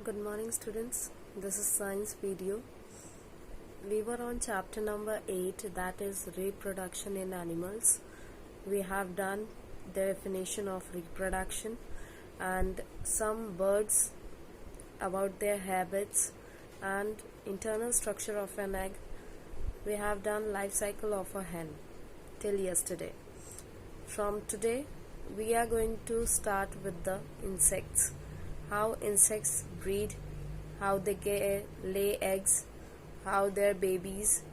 Good morning students. This is science video. We were on chapter number 8, that is reproduction in animals. We have done the definition of reproduction and some birds about their habits and internal structure of an egg. We have done life cycle of a hen till yesterday. From today we are going to start with the insects. How insects breed, how they lay eggs, how their babies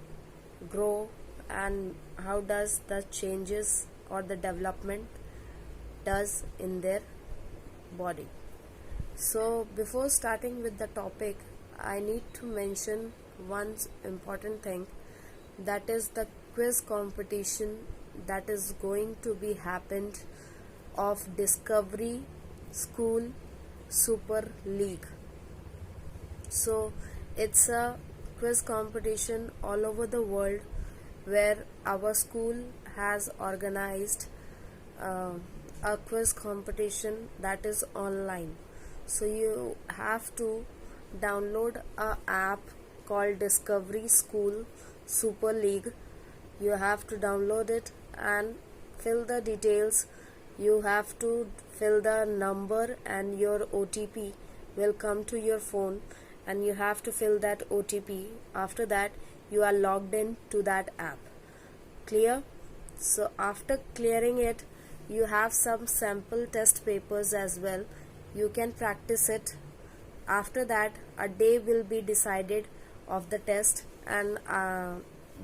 grow, and how does the changes or the development does in their body. So before starting with the topic, I need to mention one important thing, that is the quiz competition that is going to be happened of Discovery School Super League. So it's a quiz competition all over the world where our school has organized a quiz competition that is online. So you have to download a app called Discovery School Super League. You have to download it and fill the details. You have to fill the number and your OTP will come to your phone and you have to fill that OTP. After that you are logged in to that app. Clear? So after clearing it, you have some sample test papers as well. You can practice it. After that a day will be decided of the test, and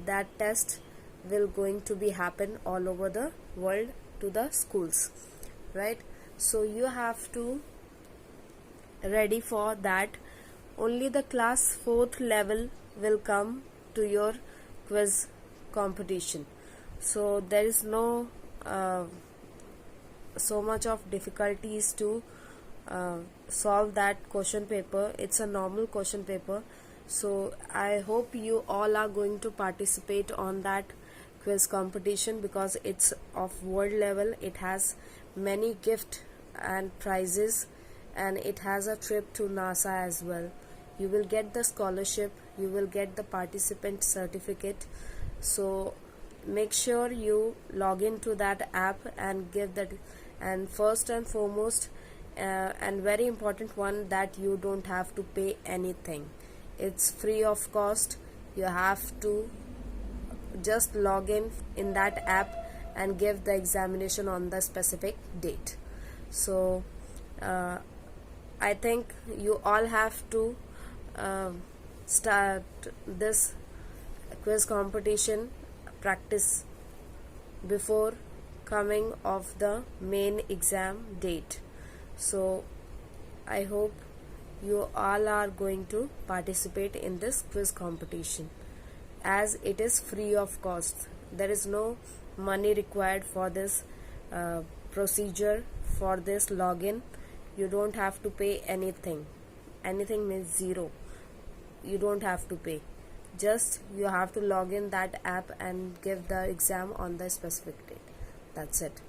that test will going to be happen all over the world to the schools, right? So you have to ready for that. Only the class 4th level will come to your quiz competition. So there is no so much of difficulties to solve that question paper. It's a normal question paper. So I hope you all are going to participate on that quiz competition because it's of world level. It has many gift and prizes, and it has a trip to NASA as well. You will get the scholarship, you will get the participant certificate. So make sure you log into that app and give that. And first and foremost, and very important one, that you don't have to pay anything. It's free of cost. You have to just log in that app and give the examination on the specific date. So I think you all have to start this quiz competition practice before coming of the main exam date. So I hope you all are going to participate in this quiz competition, as it is free of cost. There is no money required for this procedure, for this login. You don't have to pay anything. Anything means zero. You don't have to pay. Just you have to log in that app and give the exam on the specific date. That's it.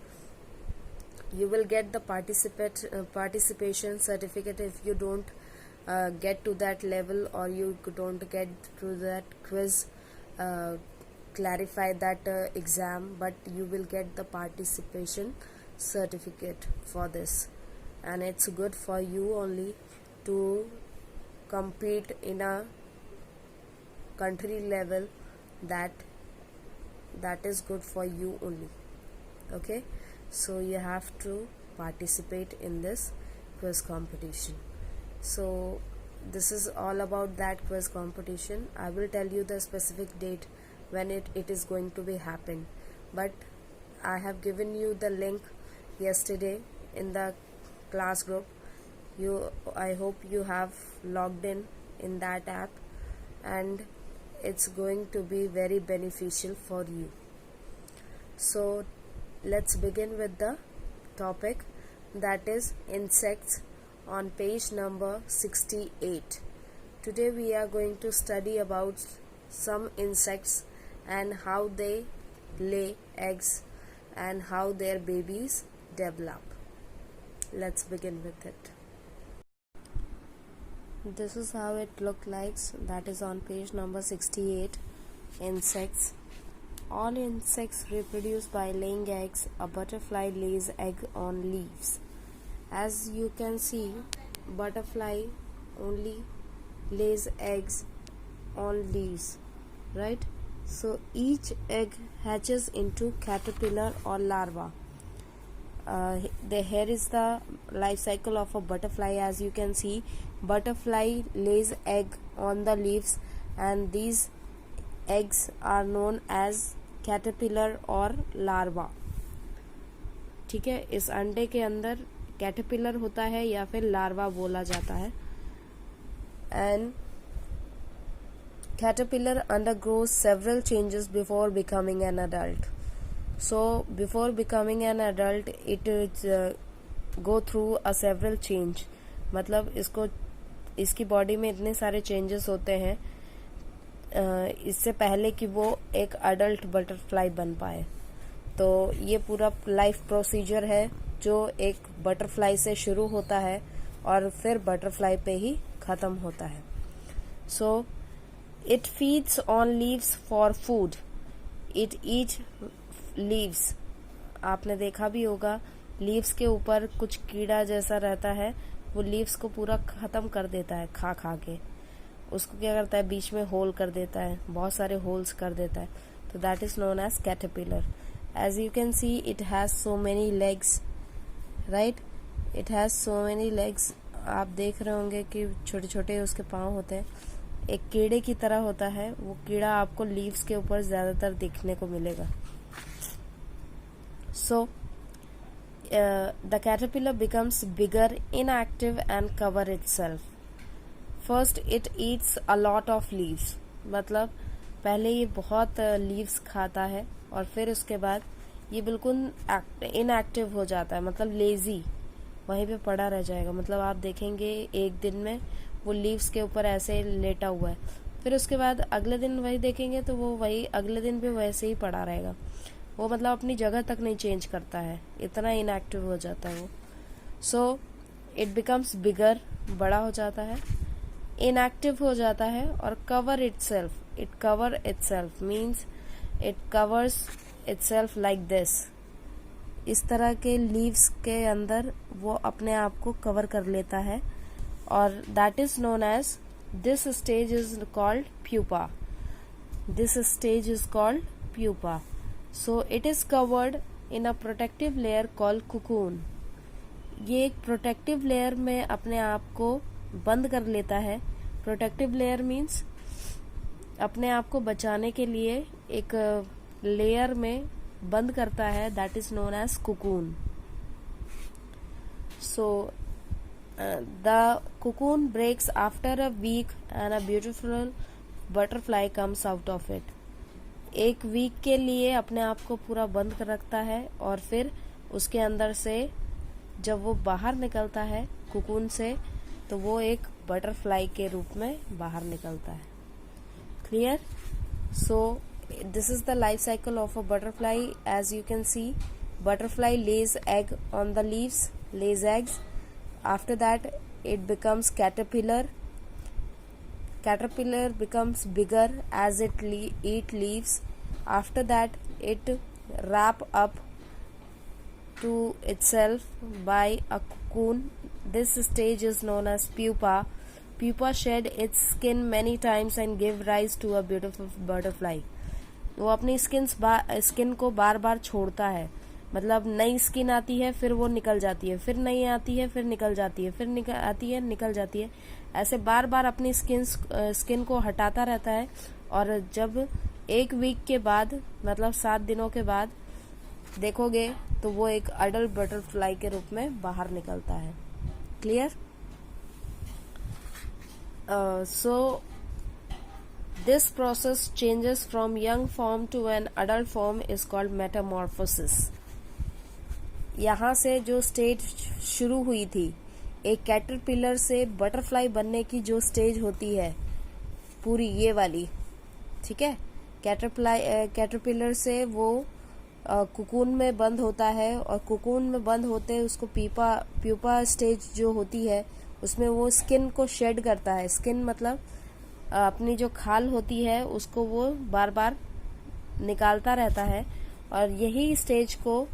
You will get the participation certificate if you don't get to that level, or you don't get to that quiz clarify that exam, but you will get the participation certificate for this, and it's good for you only to compete in a country level. That is good for you only. Okay, so you have to participate in this quiz competition. So this is all about that quiz competition. I will tell you the specific date when it is going to be happen, but I have given you the link yesterday in the class group. I hope you have logged in that app, and it's going to be very beneficial for you. So let's begin with the topic, that is insects, on page number 68. Today we are going to study about some insects and how they lay eggs and how their babies develop. Let's begin with it. This is how it look like. That is on page number 68. Insects. All insects reproduce by laying eggs. A butterfly lays egg on leaves. As you can see, butterfly only lays eggs on leaves, right? So each egg hatches into caterpillar or larva. Here is the life cycle of a butterfly. As you can see, butterfly lays egg on the leaves and these eggs are known as caterpillar और larva. ठीक है, इस अंडे के अंदर caterpillar होता है या फिर लार्वा बोला जाता है. And caterpillar undergoes several changes before becoming an adult. So before becoming an adult it go through a several change. मतलब इसकी बॉडी में इतने सारे चेंजेस होते हैं इससे पहले कि वो एक अडल्ट बटरफ्लाई बन पाए. तो ये पूरा लाइफ प्रोसीजर है जो एक बटरफ्लाई से शुरू होता है और फिर बटरफ्लाई पे ही खत्म होता है. सो It feeds on leaves for food. It eats leaves. आपने देखा भी होगा लीव्स के ऊपर कुछ कीड़ा जैसा रहता है, वो लीव्स को पूरा खत्म कर देता है खा खा के. उसको क्या करता है, बीच में होल कर देता है, बहुत सारे होल्स कर देता है. तो that is known as caterpillar. As you can see it has so many legs, right? It has so many legs. आप देख रहे होंगे कि छोटे छोटे उसके पाँव होते हैं, एक कीड़े की तरह होता है. वो कीड़ा आपको लीव्स के ऊपर ज्यादातर दिखने को मिलेगा. So the caterpillar becomes bigger, inactive and cover itself. First it eats a lot of leaves. मतलब पहले ये बहुत लीव्स खाता है और फिर उसके बाद ये बिल्कुल इनएक्टिव हो जाता है, मतलब लेजी, वहीं पे पड़ा रह जाएगा. मतलब आप देखेंगे एक दिन में वो लीव्स के ऊपर ऐसे लेटा हुआ है, फिर उसके बाद अगले दिन वही देखेंगे तो वो वही अगले दिन भी वैसे ही पड़ा रहेगा. वो मतलब अपनी जगह तक नहीं चेंज करता है, इतना इनएक्टिव हो जाता है वो. सो इट बिकम्स बिगर, बड़ा हो जाता है, इनएक्टिव हो जाता है और cover itself. It cover itself means it covers itself like this. इस तरह के लीव्स के अंदर वो अपने आप को कवर कर लेता है और that is known as, this stage is called pupa. This stage is called pupa. So it is covered in a protective layer called cocoon. ये एक protective layer में अपने आप को बंद कर लेता है. Protective layer means अपने आप को बचाने के लिए एक लेयर में बंद करता है. That is known as cocoon. So the cocoon breaks after a week and a beautiful butterfly comes out of it. एक वीक के लिए अपने आप को पूरा बंद कर रखता है और फिर उसके अंदर से जब वो बाहर निकलता है कुकून से, तो वो एक बटरफ्लाई के रूप में बाहर निकलता है. Clear? So this is the life cycle of a butterfly. As you can see, butterfly lays egg on the leaves, lays eggs. After that it becomes caterpillar. Caterpillar becomes bigger as it eat leaves. After that it wrap up to itself by a cocoon. This stage is known as pupa. Pupa shed its skin many times and give rise to a beautiful butterfly. वो अपनी skin को बार बार छोड़ता है. मतलब नई skin आती है, फिर वो निकल जाती है, फिर नई आती है, फिर निकल जाती है, फिर आती है, निकल जाती है. ऐसे बार बार अपनी स्किन को हटाता रहता है. और जब एक वीक के बाद, मतलब 7 दिनों के बाद देखोगे तो वो एक अडल्ट बटरफ्लाई के रूप में बाहर निकलता है. Clear? So this process changes from young form to an adult form is called metamorphosis. यहाँ से जो स्टेज शुरू हुई थी, एक कैटरपिलर से बटरफ्लाई बनने की जो स्टेज होती है पूरी ये वाली, ठीक है, कैटरपिलर से वो कुकून में बंद होता है और कुकून में बंद होते उसको प्यूपा स्टेज जो होती है उसमें वो स्किन को शेड करता है। स्किन मतलब अपनी जो खाल होती है उसको वो बार बार निकालता रहता है, और यही स्टेज को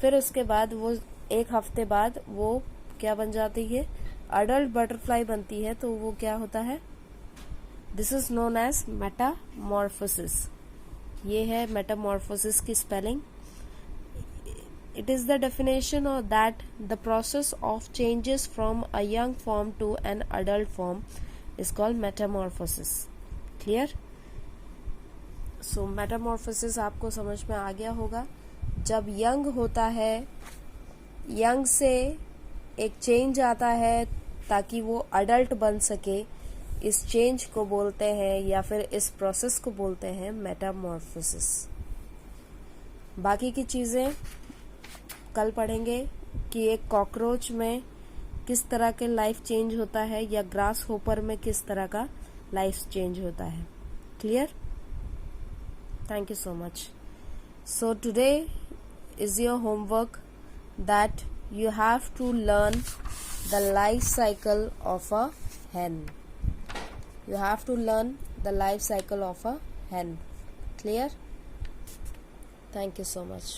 फिर उसके बाद वो 1 हफ्ते बाद वो क्या बन जाती है, अडल्ट बटरफ्लाई बनती है। तो वो क्या होता है, this is known as metamorphosis. ये है मेटामॉर्फोसिस की spelling. It is the definition of that the process of changes from a young form to an adult form is called metamorphosis. Clear? So metamorphosis आपको समझ में आ गया होगा। जब young होता है, यंग से एक चेंज आता है ताकि वो अडल्ट बन सके, इस चेंज को बोलते हैं या फिर इस प्रोसेस को बोलते हैं मेटामॉर्फोसिस। बाकी की चीजें कल पढ़ेंगे कि एक कॉकरोच में किस तरह के लाइफ चेंज होता है, या ग्रास होपर में किस तरह का लाइफ चेंज होता है। Clear? Thank you so much. So today is your homework that you have to learn the life cycle of a hen. You have to learn the life cycle of a hen. Clear? Thank you so much.